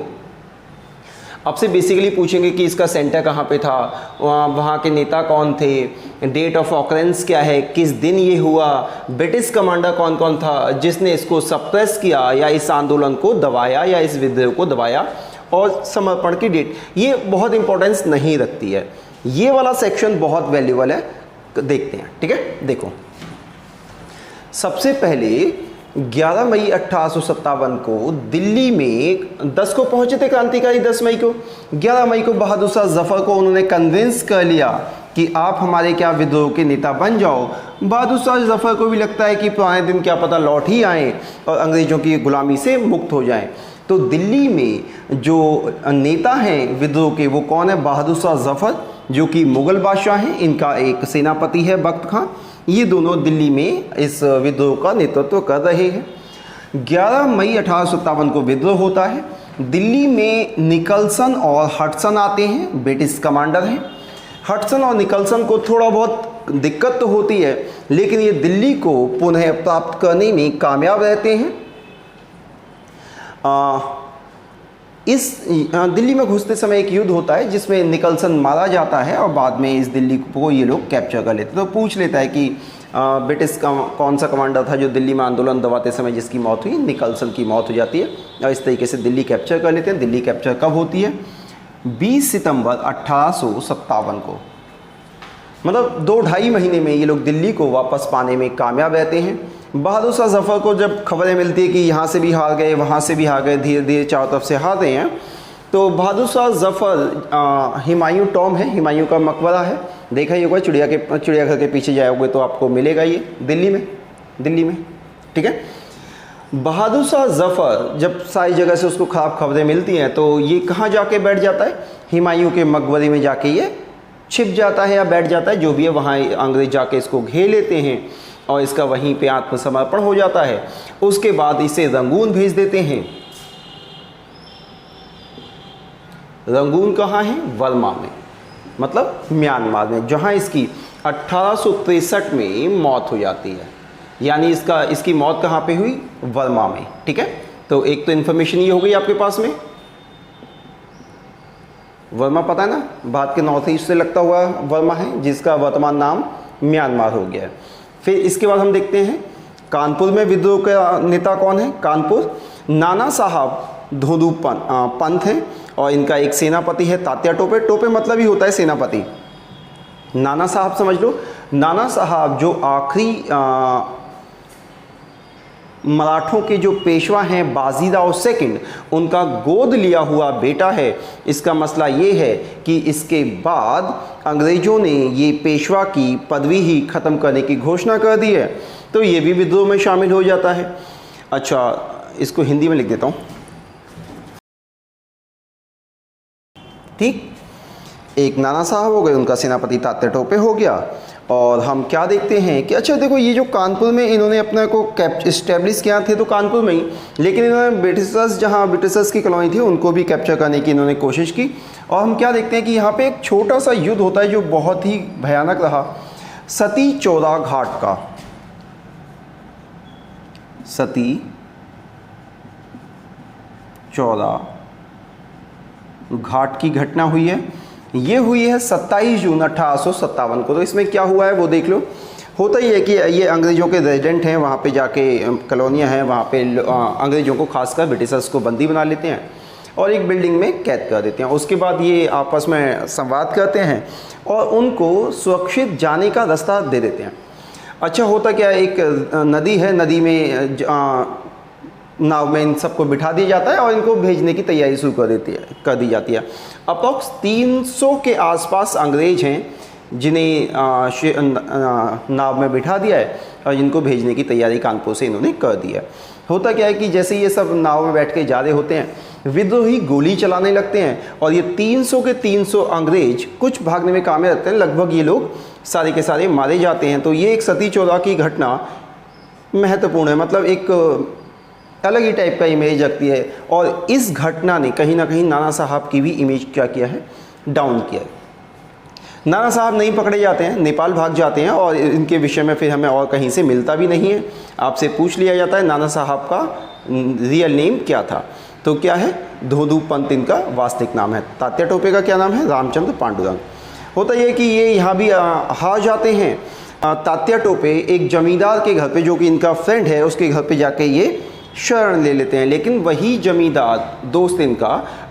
आपसे बेसिकली पूछेंगे कि इसका सेंटर कहाँ पे था, वहाँ के नेता कौन थे, डेट ऑफ ऑकरेंस क्या है, किस दिन ये हुआ, ब्रिटिश कमांडर कौन कौन था जिसने इसको सप्रेस किया या इस आंदोलन को दबाया या इस विद्रोह को दबाया, और समर्पण की डेट। ये बहुत इंपॉर्टेंस नहीं रखती है, ये वाला सेक्शन बहुत वैल्यूबल है, देखते हैं, ठीक है। देखो, सबसे पहले 11 मई 1857 को दिल्ली में 10 को पहुंचे थे क्रांतिकारी। 10 मई को, 11 मई को बहादुर शाह जफर को उन्होंने कन्विंस कर लिया कि आप हमारे क्या विद्रोह के नेता बन जाओ। बहादुर शाह जफर को भी लगता है कि पुराने दिन क्या पता लौट ही आएँ और अंग्रेज़ों की गुलामी से मुक्त हो जाएं। तो दिल्ली में जो नेता हैं विद्रोह के, वो कौन है? बहादुर शाह जफर, जो कि मुग़ल बादशाह हैं, इनका एक सेनापति है बख्त खां। ये दोनों दिल्ली में इस विद्रोह का नेतृत्व कर रहे हैं। 11 मई 1857 को विद्रोह होता है। दिल्ली में निकलसन और हडसन आते हैं, ब्रिटिश कमांडर हैं। हडसन और निकलसन को थोड़ा बहुत दिक्कत तो होती है, लेकिन ये दिल्ली को पुनः प्राप्त करने में कामयाब रहते हैं। दिल्ली में घुसते समय एक युद्ध होता है जिसमें निकलसन मारा जाता है और बाद में इस दिल्ली को ये लोग कैप्चर कर लेते हैं। तो पूछ लेता है कि ब्रिटिश का कौन सा कमांडर था जो दिल्ली में आंदोलन दबाते समय जिसकी मौत हुई? निकलसन की मौत हो जाती है और इस तरीके से दिल्ली कैप्चर कर लेते हैं। दिल्ली कैप्चर कब होती है? 20 सितंबर 1857 को। मतलब 2-2.5 महीने में ये लोग दिल्ली को वापस पाने में कामयाब रहते हैं। बहादुर शाह जफर को जब खबरें मिलती है कि यहाँ से भी हार गए, वहाँ से भी हार गए, धीरे धीरे चारों तरफ से हार रहे हैं, तो बहादुर शाह जफर हुमायूं टॉम है, हुमायूं का मकबरा है, देखा ही होगा, चिड़ियाघर के पीछे जाओगे तो आपको मिलेगा ये दिल्ली में, ठीक है। बहादुर शाह जफर जब सारी जगह से उसको ख़राब खबरें मिलती हैं तो ये कहाँ जाके बैठ जाता है? हुमायूं के मकबरे में जाके ये छिप जाता है या बैठ जाता है, जो भी है। वहाँ अंग्रेज जाके इसको घेर लेते हैं और इसका वहीं पे आत्मसमर्पण हो जाता है। उसके बाद इसे रंगून भेज देते हैं। रंगून कहाँ है? वर्मा में, मतलब म्यांमार में, जहाँ इसकी 1863 में मौत हो जाती है। यानी इसकी मौत कहाँ पे हुई? वर्मा में, ठीक है। तो एक तो इन्फॉर्मेशन ये हो गई आपके पास में। वर्मा पता है ना, भारत के नॉर्थ ईस्ट से लगता हुआ वर्मा है, जिसका वर्तमान नाम म्यांमार हो गया है। फिर इसके बाद हम देखते हैं कानपुर में विद्रोह का नेता कौन है। कानपुर नाना साहब धोदू पंत हैं और इनका एक सेनापति है तात्या टोपे। टोपे मतलब ही होता है सेनापति। नाना साहब समझ लो, नाना साहब जो आखिरी मराठों के जो पेशवा हैं बाजीराव सेकंड, उनका गोद लिया हुआ बेटा है। इसका मसला ये है कि इसके बाद अंग्रेज़ों ने ये पेशवा की पदवी ही ख़त्म करने की घोषणा कर दी है, तो ये भी विद्रोह में शामिल हो जाता है। अच्छा, इसको हिंदी में लिख देता हूँ, ठीक। एक नाना साहब हो गए, उनका सेनापति तात्या टोपे हो गया। और हम क्या देखते हैं कि अच्छा देखो, ये जो कानपुर में इन्होंने अपने को इस्टेब्लिश किया थे तो कानपुर में ही, लेकिन इन्होंने ब्रिटिशर्स, जहाँ ब्रिटिशर्स की कॉलोनी थी, उनको भी कैप्चर करने की इन्होंने कोशिश की। और हम क्या देखते हैं कि यहाँ पे एक छोटा सा युद्ध होता है जो बहुत ही भयानक रहा, सती चौरा घाट का। सती चौरा घाट की घटना हुई है, ये हुई है 27 जून 1857 को। तो इसमें क्या हुआ है वो देख लो। होता ही है कि ये अंग्रेज़ों के रेजिडेंट हैं, वहाँ पे जाके कॉलोनियाँ हैं, वहाँ पे अंग्रेज़ों को खासकर ब्रिटिशर्स को बंदी बना लेते हैं और एक बिल्डिंग में कैद कर देते हैं। उसके बाद ये आपस में संवाद करते हैं और उनको सुरक्षित जाने का रास्ता दे देते हैं। अच्छा, होता क्या है, एक नदी है, नदी में नाव में इन सबको बिठा दिया जाता है और इनको भेजने की तैयारी शुरू कर दी जाती है। अप्रॉक्स 300 के आसपास अंग्रेज हैं जिन्हें नाव में बिठा दिया है और जिनको भेजने की तैयारी कानपुर से इन्होंने कर दी है। होता क्या है कि जैसे ये सब नाव में बैठ के जा रहे होते हैं, विद्रोही गोली चलाने लगते हैं और ये 300 के 300 अंग्रेज कुछ भागने में कामयाब रहते हैं, लगभग ये लोग सारे के सारे मारे जाते हैं। तो ये एक सती चौरा की घटना महत्वपूर्ण है, मतलब एक अलग ही टाइप का इमेज रखती है। और इस घटना ने कहीं ना कहीं नाना साहब की भी इमेज क्या किया है, डाउन किया है। नाना साहब नहीं पकड़े जाते हैं, नेपाल भाग जाते हैं और इनके विषय में फिर हमें और कहीं से मिलता भी नहीं है। आपसे पूछ लिया जाता है नाना साहब का रियल नेम क्या था, तो क्या है, धोदू पंत इनका वास्तविक नाम है। तात्या टोपे का क्या नाम है, रामचंद्र पांडुरंग। होता यह कि ये यहाँ भी हार जाते हैं। तात्या टोपे एक जमींदार के घर पे, जो कि इनका फ्रेंड है, उसके घर पे जाके ये शरण ले लेते हैं, लेकिन वही जमींदार दोस्त इनका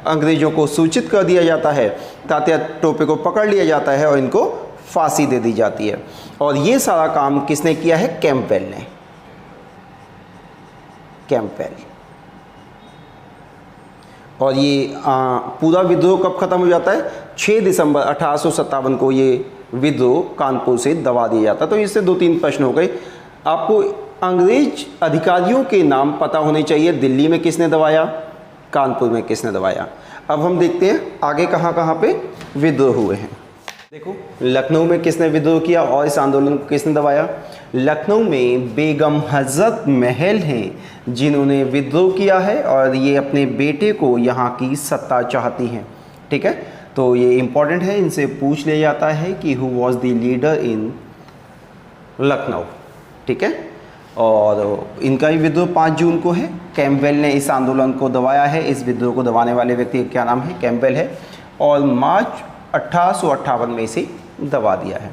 अंग्रेज़ों को सूचित कर दिया जाता है। तात्या टोपे को पकड़ लिया जाता है और इनको फांसी दे दी जाती है। और ये सारा काम किसने किया है, कैंपबेल ने। कैंपबेल। और ये पूरा विद्रोह कब खत्म हो जाता है, 6 दिसंबर 1857 को ये विद्रोह कानपुर से दबा दिया जाता है। तो इससे 2-3 प्रश्न हो गए। आपको अंग्रेज अधिकारियों के नाम पता होने चाहिए, दिल्ली में किसने दबाया, कानपुर में किसने दबाया। अब हम देखते हैं आगे कहाँ कहाँ पे विद्रोह हुए हैं। देखो, लखनऊ में किसने विद्रोह किया और इस आंदोलन को किसने दबाया। लखनऊ में बेगम हजरत महल हैं जिन्होंने विद्रोह किया है और ये अपने बेटे को यहाँ की सत्ता चाहती हैं, ठीक है। तो ये इम्पॉर्टेंट है, इनसे पूछ लिया जाता है कि who was the leader in Lucknow, ठीक है। और इनका ही विद्रोह 5 जून को है। कैंपबेल ने इस आंदोलन को दबाया है। इस विद्रोह को दबाने वाले व्यक्ति का क्या नाम है, कैंपबेल है। और मार्च 1858 में इसे दबा दिया है।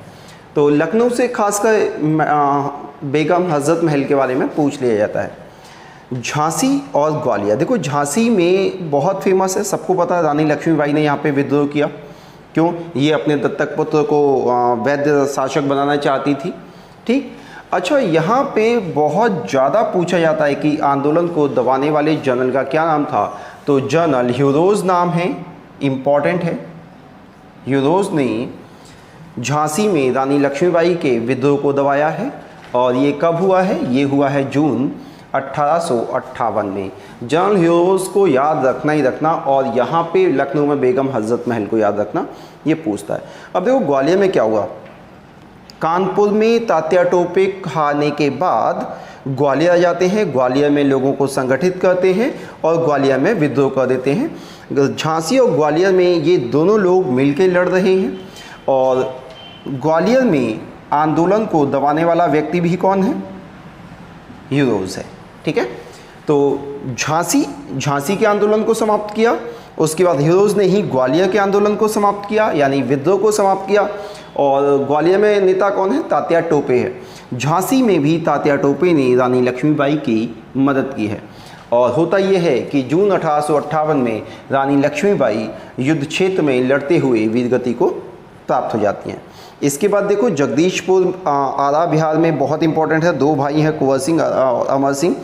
तो लखनऊ से खासकर बेगम हजरत महल के बारे में पूछ लिया जाता है। झांसी और ग्वालियर, देखो झांसी में बहुत फेमस है, सबको पता है, रानी लक्ष्मीबाई ने यहाँ पे विद्रोह किया। क्यों, ये अपने दत्तक पुत्र को वैद्य शासक बनाना चाहती थी, ठीक। अच्छा, यहाँ पे बहुत ज़्यादा पूछा जाता है कि आंदोलन को दबाने वाले जनरल का क्या नाम था। तो जनरल ह्यूरोज नाम है, इम्पॉर्टेंट है। ह्यूरोज ने झांसी में रानी लक्ष्मीबाई के विद्रोह को दबाया है। और ये कब हुआ है, ये हुआ है जून 1858 में। जनरल ह्यूरोज को याद रखना ही रखना, और यहाँ पे लखनऊ में बेगम हजरत महल को याद रखना, ये पूछता है। अब देखो ग्वालियर में क्या हुआ। कानपुर में तात्या टोपे हारने के बाद ग्वालियर आ जाते हैं, ग्वालियर में लोगों को संगठित करते हैं और ग्वालियर में विद्रोह कर देते हैं। झांसी और ग्वालियर में ये दोनों लोग मिलकर लड़ रहे हैं। और ग्वालियर में आंदोलन को दबाने वाला व्यक्ति भी कौन है, ह्यूरोज है, ठीक है। तो झांसी के आंदोलन को समाप्त किया उसके बाद हीरोज ने ही ग्वालियर के आंदोलन को समाप्त किया, यानी विद्रोह को समाप्त किया। और ग्वालियर में नेता कौन है? तात्या टोपे है। झांसी में भी तात्या टोपे ने रानी लक्ष्मीबाई की मदद की है। और होता यह है कि जून 1858 में रानी लक्ष्मीबाई युद्ध क्षेत्र में लड़ते हुए वीरगति को प्राप्त हो जाती हैं। इसके बाद देखो जगदीशपुर आरा बिहार में बहुत इंपॉर्टेंट है। 2 भाई हैं, कुंवर सिंह और अमर सिंह।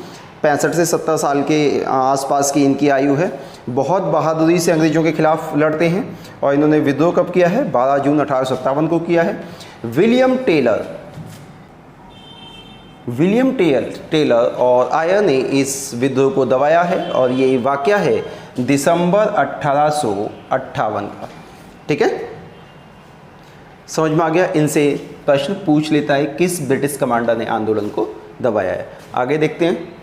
65 से 70 साल के आसपास की इनकी आयु है। बहुत बहादुरी से अंग्रेज़ों के खिलाफ लड़ते हैं और इन्होंने विद्रोह कब किया है? 12 जून 1857 को किया है। विलियम टेलर और आयर ने इस विद्रोह को दबाया है और ये वाक़या है दिसंबर 1858 का। ठीक है, समझ में आ गया? इनसे प्रश्न पूछ लेता है किस ब्रिटिश कमांडर ने आंदोलन को दबाया है। आगे देखते हैं।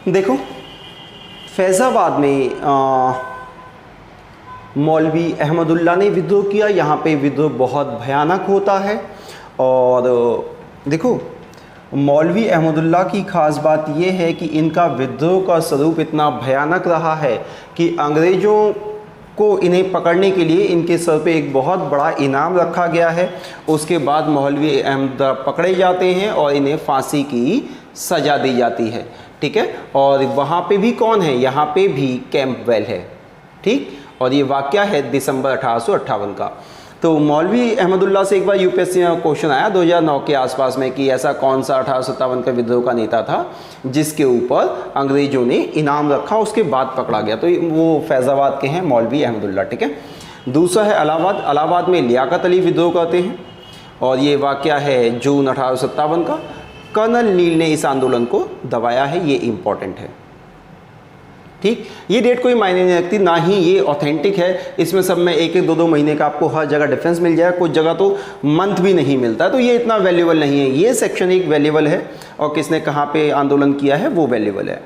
देखो फैज़ाबाद में मौलवी अहमदुल्ला ने विद्रोह किया। यहाँ पे विद्रोह बहुत भयानक होता है। और देखो मौलवी अहमदुल्ला की ख़ास बात यह है कि इनका विद्रोह का स्वरूप इतना भयानक रहा है कि अंग्रेज़ों को इन्हें पकड़ने के लिए इनके सर पे एक बहुत बड़ा इनाम रखा गया है। उसके बाद मौलवी अहमदुल्ला पकड़े जाते हैं और इन्हें फांसी की सज़ा दी जाती है। ठीक है, और वहाँ पे भी कौन है? यहाँ पे भी कैंपबेल है। ठीक, और ये वाक़या है दिसंबर 1858 का। तो मौलवी अहमदुल्ला से एक बार यूपीएससी में क्वेश्चन आया 2009 के आसपास में कि ऐसा कौन सा 1857 का विद्रोह का नेता था जिसके ऊपर अंग्रेज़ों ने इनाम रखा, उसके बाद पकड़ा गया। तो वो फैज़ाबाद के हैं मौलवी अहमदुल्ला। ठीक है, दूसरा है इलाहाबाद में लियाकत अली विद्रोह करते हैं और ये वाक़या है जून 1857 का। कर्नल नील ने इस आंदोलन को दबाया है, ये इम्पॉर्टेंट है। ठीक, ये डेट कोई मायने नहीं रखती, ना ही ये ऑथेंटिक है। इसमें सब में 1-1, 2-2 महीने का आपको हर जगह डिफरेंस मिल जाएगा, कुछ जगह तो मंथ भी नहीं मिलता है, तो ये इतना वैल्यूएबल नहीं है। ये सेक्शन एक वैल्यूएबल है और किसने कहाँ पे आंदोलन किया है वो वैल्यूएबल है।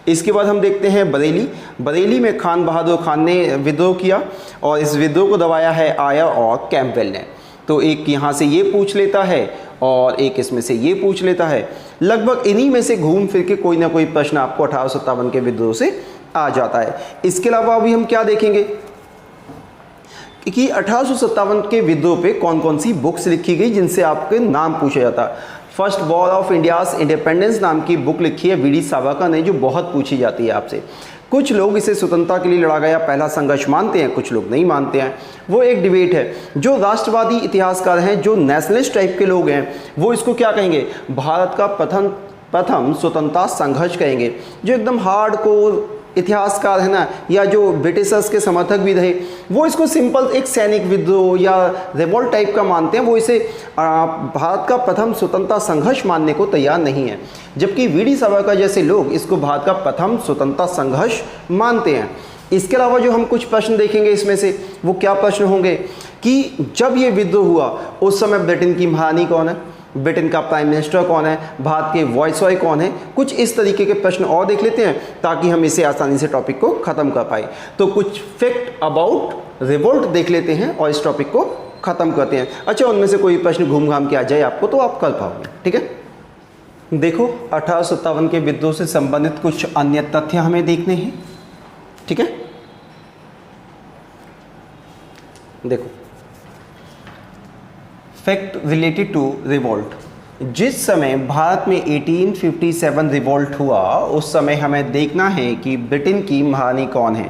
इसके बाद हम देखते हैं बरेली में खान बहादुर खान ने विद्रोह किया और इस विद्रोह को दबाया है आयर और कैंपबेल ने। तो एक यहाँ से ये पूछ लेता है और एक इसमें से ये पूछ लेता है। लगभग इन्हीं में से घूम फिर के कोई ना कोई प्रश्न आपको 1857 के विद्रोह से आ जाता है। इसके अलावा अभी हम क्या देखेंगे कि 1857 के विद्रोह पे कौन कौन सी बुक्स लिखी गई जिनसे आपके नाम पूछा जाता है। First war of India's independence नाम की बुक लिखी है वीडी सावरकर ने, जो बहुत पूछी जाती है आपसे। कुछ लोग इसे स्वतंत्रता के लिए लड़ा गया पहला संघर्ष मानते हैं, कुछ लोग नहीं मानते हैं। वो एक डिबेट है। जो राष्ट्रवादी इतिहासकार हैं, जो नेशनलिस्ट टाइप के लोग हैं, वो इसको क्या कहेंगे? भारत का प्रथम स्वतंत्रता संघर्ष कहेंगे। जो एकदम हार्डकोर इतिहासकार है ना, या जो ब्रिटिशर्स के समर्थक भी रहे, वो इसको सिंपल एक सैनिक विद्रोह या रिवोल्ट टाइप का मानते हैं। वो इसे भारत का प्रथम स्वतंत्रता संघर्ष मानने को तैयार नहीं है। जबकि वीडी सावरकर जैसे लोग इसको भारत का प्रथम स्वतंत्रता संघर्ष मानते हैं। इसके अलावा जो हम कुछ प्रश्न देखेंगे इसमें से, वो क्या प्रश्न होंगे कि जब ये विद्रोह हुआ उस समय ब्रिटेन की महारानी कौन है, ब्रिटेन का प्राइम मिनिस्टर कौन है, भारत के वॉइसरॉय कौन है। कुछ इस तरीके के प्रश्न और देख लेते हैं ताकि हम इसे आसानी से टॉपिक को ख़त्म कर पाए। तो कुछ फैक्ट अबाउट रिवोल्ट देख लेते हैं और इस टॉपिक को ख़त्म करते हैं। अच्छा, उनमें से कोई प्रश्न घूम घाम के आ जाए आपको तो आप कर पाओगे। ठीक है, देखो 1857 के विद्रोह से संबंधित कुछ अन्य तथ्य हमें देखने हैं। ठीक है, देखो फैक्ट रिलेटेड टू रिवोल्ट। जिस समय भारत में 1857 रिवोल्ट हुआ उस समय हमें देखना है कि ब्रिटेन की महारानी कौन है।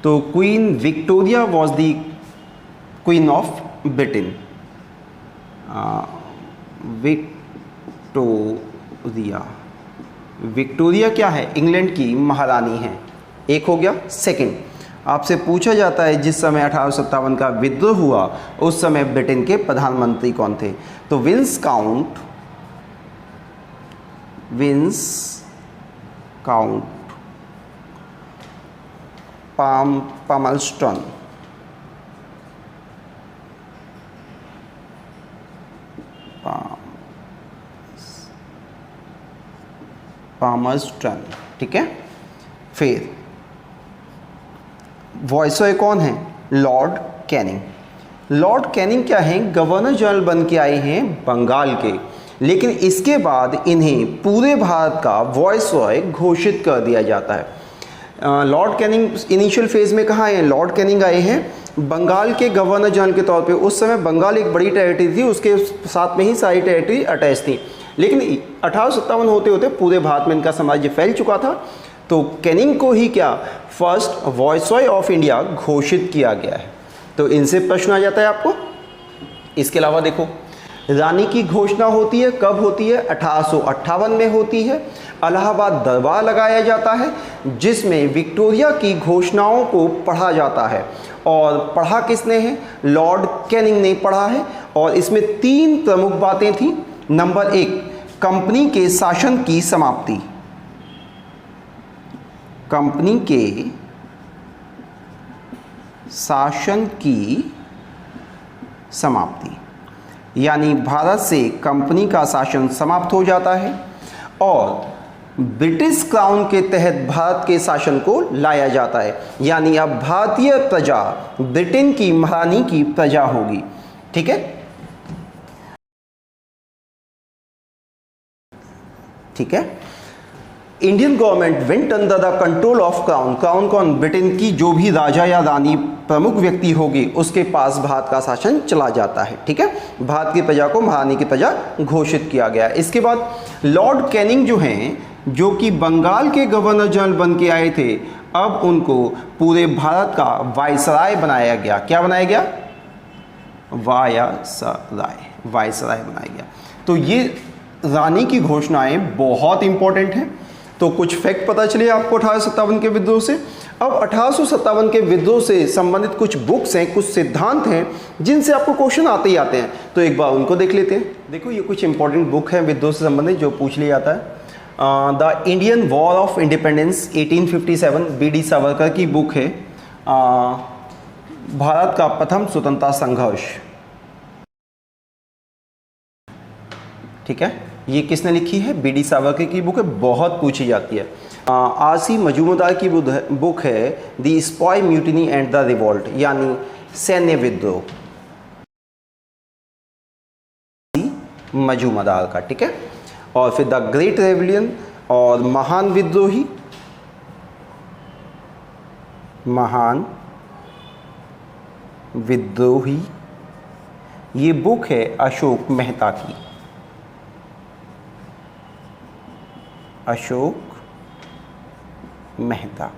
तो queen Victoria was the queen of Britain. Victoria क्या है? इंग्लैंड की महारानी है। एक हो गया। सेकंड, आपसे पूछा जाता है जिस समय 1857 का विद्रोह हुआ उस समय ब्रिटेन के प्रधानमंत्री कौन थे। तो विंस काउंट पामर्स्टन। ठीक है। फिर वॉइसरॉय कौन है? Lord Canning. लॉर्ड कैनिंग क्या है? गवर्नर जनरल बन के आए हैं बंगाल के, लेकिन इसके बाद इन्हें पूरे भारत का वॉइसरॉय घोषित कर दिया जाता है। लॉर्ड कैनिंग इनिशियल फेज में कहाँ आए हैं? लॉर्ड कैनिंग आए हैं बंगाल के गवर्नर जनरल के तौर पे। उस समय बंगाल एक बड़ी टेरिटरी थी, उसके साथ में ही सारी टेरिटरी अटैच थी, लेकिन 1857 होते होते पूरे भारत में इनका साम्राज्य फैल चुका था। तो कैनिंग को ही क्या फर्स्ट वॉइसरॉय ऑफ इंडिया घोषित किया गया है। तो इनसे प्रश्न आ जाता है आपको। इसके अलावा देखो, रानी की घोषणा होती है, कब होती है? 1858 में होती है। इलाहाबाद दरबार लगाया जाता है जिसमें विक्टोरिया की घोषणाओं को पढ़ा जाता है, और पढ़ा किसने है? लॉर्ड कैनिंग ने पढ़ा है। और इसमें 3 प्रमुख बातें थी। नंबर 1, कंपनी के शासन की समाप्ति। कंपनी के शासन की समाप्ति, यानी भारत से कंपनी का शासन समाप्त हो जाता है और ब्रिटिश क्राउन के तहत भारत के शासन को लाया जाता है, यानी अब भारतीय प्रजा ब्रिटेन की महारानी की प्रजा होगी। ठीक है, ठीक है। Indian government went under the control of crown. Crown कौन? ब्रिटेन की जो भी राजा या रानी प्रमुख व्यक्ति होगी उसके पास भारत का शासन चला जाता है। ठीक है, भारत की प्रजा को महारानी की प्रजा घोषित किया गया। इसके बाद लॉर्ड कैनिंग जो हैं, जो कि बंगाल के गवर्नर जनरल बन के आए थे, अब उनको पूरे भारत का वायसराय बनाया गया। क्या बनाया गया? वायसराय बनाया गया। तो ये रानी की घोषणाएं बहुत इंपॉर्टेंट हैं। तो कुछ फैक्ट पता चले आपको 1857 के विद्रोह से। अब 1857 के विद्रोह से संबंधित कुछ बुक्स हैं, कुछ सिद्धांत हैं जिनसे आपको क्वेश्चन आते ही आते हैं, तो एक बार उनको देख लेते हैं। देखो, ये कुछ इंपॉर्टेंट बुक है विद्रोह से संबंधित जो पूछ लिया जाता है। The Indian war of independence 1857 BD. Savarkar की बुक है। भारत का प्रथम स्वतंत्रता संघर्ष। ठीक है, ये किसने लिखी है? बी.डी. सावरकर की बुक है, बहुत पूछी जाती है। आर.सी. मजूमदार की बुक है the स्पॉय mutiny and the revolt, यानी सैन्य विद्रोह, मजूमदार का। ठीक है, और फिर द ग्रेट रेवलियन और महान विद्रोही, महान विद्रोही, ये बुक है अशोक मेहता की। अशोक मेहता,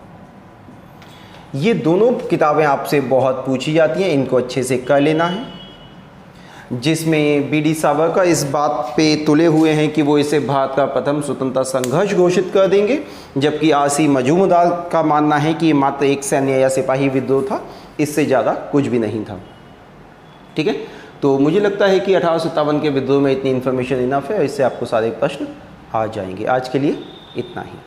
ये दोनों किताबें आपसे बहुत पूछी जाती हैं, इनको अच्छे से कर लेना है। जिसमें बी.डी. सावरकर इस बात पे तुले हुए हैं कि वो इसे भारत का प्रथम स्वतंत्रता संघर्ष घोषित कर देंगे, जबकि आर.सी. मजूमदार का मानना है कि ये मात्र एक सैन्य या सिपाही विद्रोह था, इससे ज़्यादा कुछ भी नहीं था। ठीक है, तो मुझे लगता है कि 1857 के विद्रोह में इतनी इन्फॉर्मेशन इनफ है, इससे आपको सारे प्रश्न आ जाएंगे। आज के लिए इतना ही।